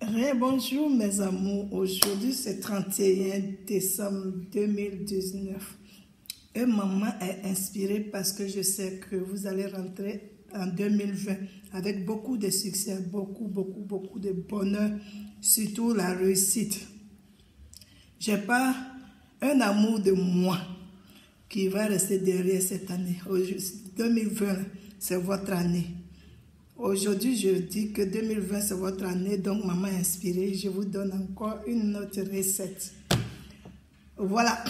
Bonjour mes amours, aujourd'hui c'est 31 décembre 2019 et maman est inspirée parce que je sais que vous allez rentrer en 2020 avec beaucoup de succès, beaucoup de bonheur, surtout la réussite. J'ai pas un amour de moi qui va rester derrière cette année. 2020 c'est votre année. Aujourd'hui, je dis que 2020, c'est votre année, donc maman est inspirée. Je vous donne encore une autre recette. Voilà.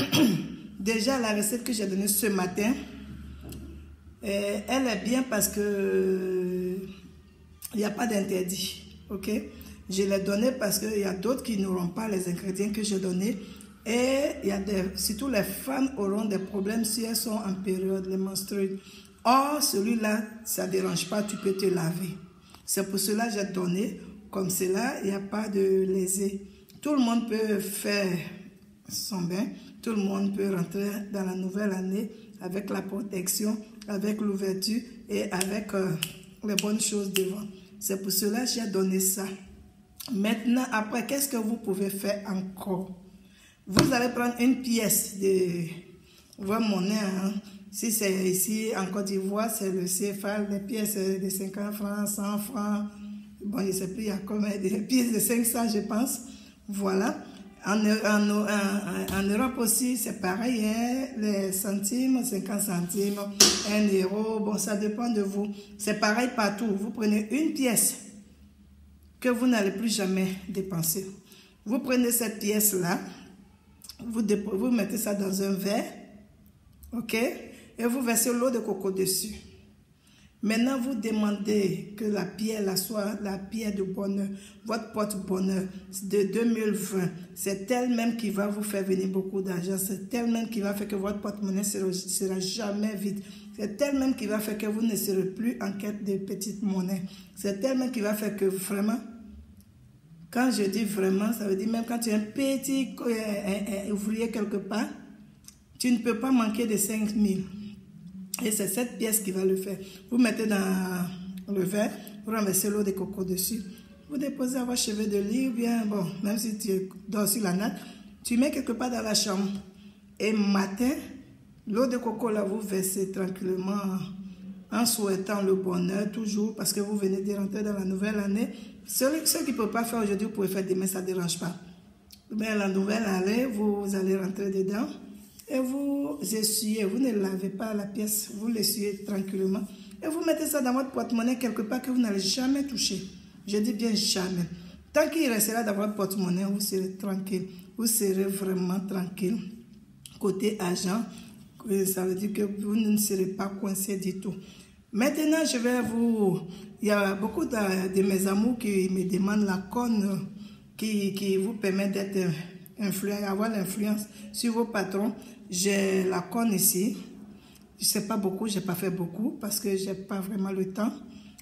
Déjà, la recette que j'ai donnée ce matin, elle est bien parce que il n'y a pas d'interdit. Ok? Je l'ai donnée parce qu'il y a d'autres qui n'auront pas les ingrédients que j'ai donnés. Et surtout les femmes auront des problèmes si elles sont en période, les menstrues. Or, celui-là, ça ne dérange pas, tu peux te laver. C'est pour cela que j'ai donné. Comme cela, il n'y a pas de lésé. Tout le monde peut faire son bain. Tout le monde peut rentrer dans la nouvelle année avec la protection, avec l'ouverture et avec les bonnes choses devant. C'est pour cela que j'ai donné ça. Maintenant, après, qu'est-ce que vous pouvez faire encore? Vous allez prendre une pièce de votre monnaie, hein? Si c'est ici en Côte d'Ivoire, c'est le CFA, les pièces de 50 francs, 100 francs. Bon, je ne sais plus, il y a combien des pièces de 500, je pense. Voilà. En Europe aussi, c'est pareil, hein? Les centimes, 50 centimes, 1 euro. Bon, ça dépend de vous. C'est pareil partout. Vous prenez une pièce que vous n'allez plus jamais dépenser. Vous prenez cette pièce-là, vous mettez ça dans un verre, ok? Et vous versez l'eau de coco dessus. Maintenant, vous demandez que la pierre là soit la pierre de bonheur, votre porte-bonheur de 2020. C'est elle-même qui va vous faire venir beaucoup d'argent. C'est elle-même qui va faire que votre porte-monnaie ne sera jamais vide. C'est elle-même qui va faire que vous ne serez plus en quête de petites monnaies. C'est elle-même qui va faire que vraiment, quand je dis vraiment, ça veut dire même quand tu es un petit ouvrier quelque part, tu ne peux pas manquer de 5 000. Et c'est cette pièce qui va le faire. Vous mettez dans le verre, vous renversez l'eau de coco dessus. Vous déposez à votre chevet de lit ou bien, bon, même si tu dors sur la natte, tu mets quelque part dans la chambre. Et matin, l'eau de coco là, vous versez tranquillement en souhaitant le bonheur toujours parce que vous venez de rentrer dans la nouvelle année. Ceux qui ne peuvent pas faire aujourd'hui, vous pouvez faire demain, ça ne dérange pas. Mais la nouvelle année, vous allez rentrer dedans. Et vous essuyez, vous ne lavez pas la pièce, vous l'essuyez tranquillement. Et vous mettez ça dans votre porte-monnaie quelque part que vous n'allez jamais toucher. Je dis bien jamais. Tant qu'il restera dans votre porte-monnaie, vous serez tranquille. Vous serez vraiment tranquille. Côté argent, ça veut dire que vous ne serez pas coincé du tout. Maintenant, je vais vous... Il y a beaucoup de mes amours qui me demandent la conne qui vous permet d'être influent, avoir l'influence sur vos patrons. J'ai la conne ici. Je ne sais pas beaucoup, je n'ai pas fait beaucoup parce que je n'ai pas vraiment le temps.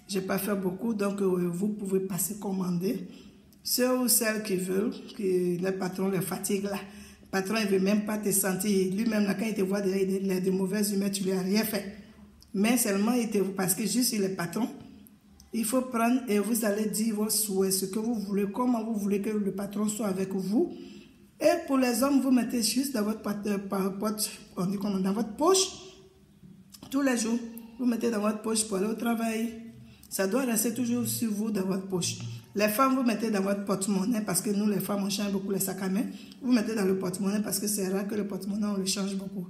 Je n'ai pas fait beaucoup, donc vous pouvez passer commander. Ceux ou celles qui veulent, que le patron les fatigue là. Le patron ne veut même pas te sentir. Lui-même, quand il te voit de mauvaises humeurs, tu ne lui as rien fait. Mais seulement, parce que juste il est patron, il faut prendre et vous allez dire vos souhaits, ce que vous voulez, comment vous voulez que le patron soit avec vous. Et pour les hommes, vous mettez juste dans votre dans votre poche, tous les jours, vous mettez dans votre poche pour aller au travail. Ça doit rester toujours sur vous dans votre poche. Les femmes, vous mettez dans votre porte-monnaie parce que nous, les femmes, on change beaucoup les sacs à main. Vous mettez dans le porte-monnaie parce que c'est rare que le porte-monnaie, on le change beaucoup.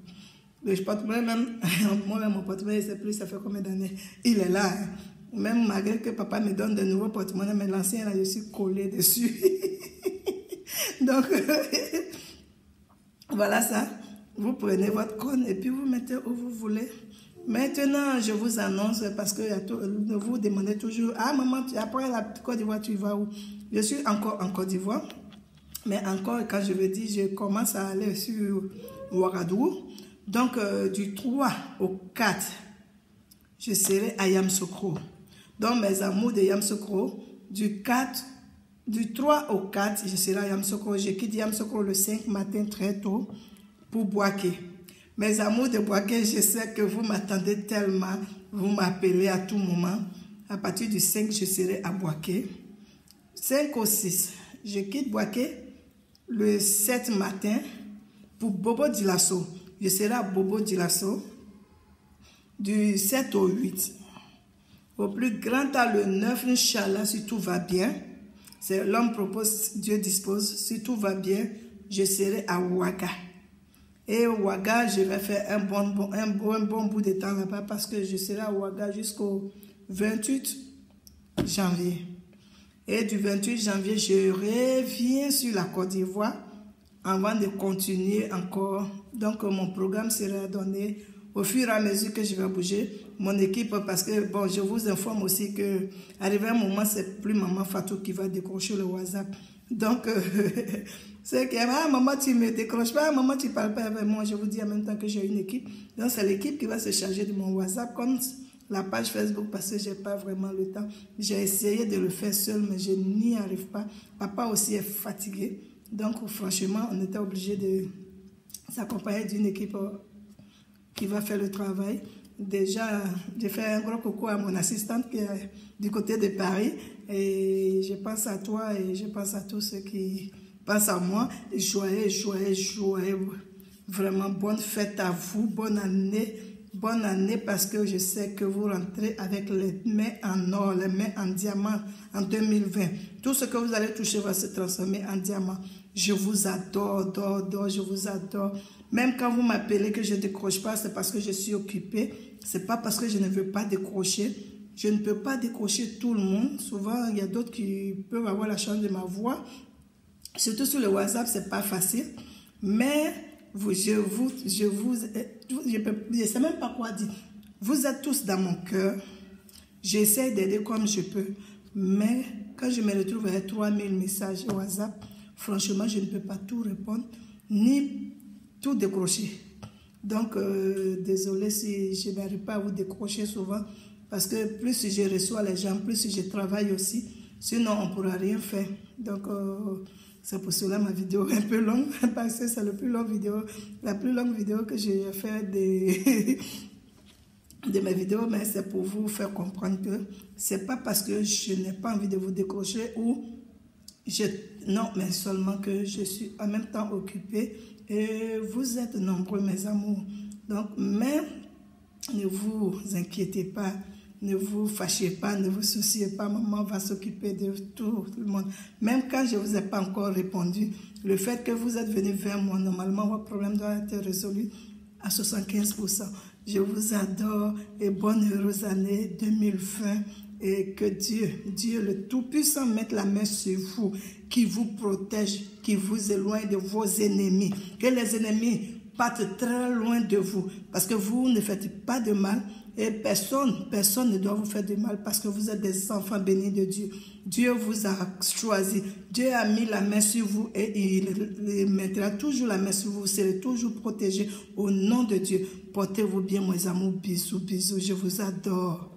Le porte-monnaie, même, moi-même, mon porte-monnaie, je ne sais plus, ça fait combien d'années. Il est là. Hein. Même malgré que papa me donne de nouveaux porte-monnaies, mais l'ancien, là, je suis collée dessus. Donc, voilà ça. Vous prenez votre conne et puis vous mettez où vous voulez. Maintenant, je vous annonce parce que vous demandez toujours, ah maman, après la Côte d'Ivoire, tu vas où? Je suis encore en Côte d'Ivoire. Mais encore, quand je veux dire, je commence à aller sur Ouagadougou. Donc, du 3 au 4, je serai à Yamoussoukro. Donc, mes amours de Yamoussoukro, du 3 au 4, je serai à Yamoussoukro. Je quitte Yamoussoukro le 5 matin très tôt pour Bouaké. Mes amours de Bouaké, je sais que vous m'attendez tellement. Vous m'appelez à tout moment. À partir du 5, je serai à Bouaké. 5 au 6. Je quitte Boaké le 7 matin pour Bobo Dioulasso. Je serai à Bobo Dioulasso du 7 au 8. Au plus grand temps, le 9, Inch'Allah, si tout va bien. C'est l'homme propose, Dieu dispose. Si tout va bien, je serai à Ouaga. Et Ouaga, je vais faire un bon bout de temps là-bas parce que je serai à Ouaga jusqu'au 28 janvier. Et du 28 janvier, je reviens sur la Côte d'Ivoire avant de continuer encore. Donc, mon programme sera donné au fur et à mesure que je vais bouger. Mon équipe, parce que, bon, je vous informe aussi que, arrivé un moment, c'est plus Maman Fatou qui va décrocher le WhatsApp. Donc, c'est que, ah, maman, tu ne me décroches pas, maman, tu ne parles pas avec moi. Je vous dis en même temps que j'ai une équipe. Donc, c'est l'équipe qui va se charger de mon WhatsApp, comme la page Facebook, parce que je n'ai pas vraiment le temps. J'ai essayé de le faire seul, mais je n'y arrive pas. Papa aussi est fatigué. Donc, franchement, on était obligé de s'accompagner d'une équipe qui va faire le travail. Déjà, j'ai fait un gros coucou à mon assistante qui est du côté de Paris. Et je pense à toi et je pense à tous ceux qui pensent à moi. Joyeux. Vraiment, bonne fête à vous. Bonne année. Bonne année parce que je sais que vous rentrez avec les mains en or, les mains en diamant en 2020. Tout ce que vous allez toucher va se transformer en diamant. Je vous adore, je vous adore. Même quand vous m'appelez que je ne décroche pas, c'est parce que je suis occupée. C'est pas parce que je ne veux pas décrocher. Je ne peux pas décrocher tout le monde. Souvent, il y a d'autres qui peuvent avoir la chance de ma voix. Surtout sur le WhatsApp, c'est pas facile. Mais je ne sais même pas quoi dire. Vous êtes tous dans mon cœur. J'essaie d'aider comme je peux. Mais quand je me retrouve avec 3000 messages au WhatsApp, franchement, je ne peux pas tout répondre, ni tout décrocher. Donc, désolé si je n'arrive pas à vous décrocher souvent, parce que plus je reçois les gens, plus je travaille aussi. Sinon, on ne pourra rien faire. Donc, c'est pour cela ma vidéo est un peu longue, parce que c'est la plus longue vidéo que j'ai fait de mes vidéos, mais c'est pour vous faire comprendre que c'est pas parce que je n'ai pas envie de vous décrocher ou non, mais seulement que je suis en même temps occupée et vous êtes nombreux, mes amours. Donc, mais ne vous inquiétez pas, ne vous fâchez pas, ne vous souciez pas, maman va s'occuper de tout le monde. Même quand je ne vous ai pas encore répondu, le fait que vous êtes venu vers moi, normalement, votre problème doit être résolu à 75%. Je vous adore et bonne heureuse année 2020. Et que Dieu le Tout-Puissant mette la main sur vous, qui vous protège, qui vous éloigne de vos ennemis. Que les ennemis partent très loin de vous, parce que vous ne faites pas de mal et personne ne doit vous faire de mal parce que vous êtes des enfants bénis de Dieu. Dieu vous a choisi. Dieu a mis la main sur vous et il mettra toujours la main sur vous. Vous serez toujours protégés au nom de Dieu. Portez-vous bien, mes amours. Bisous, je vous adore.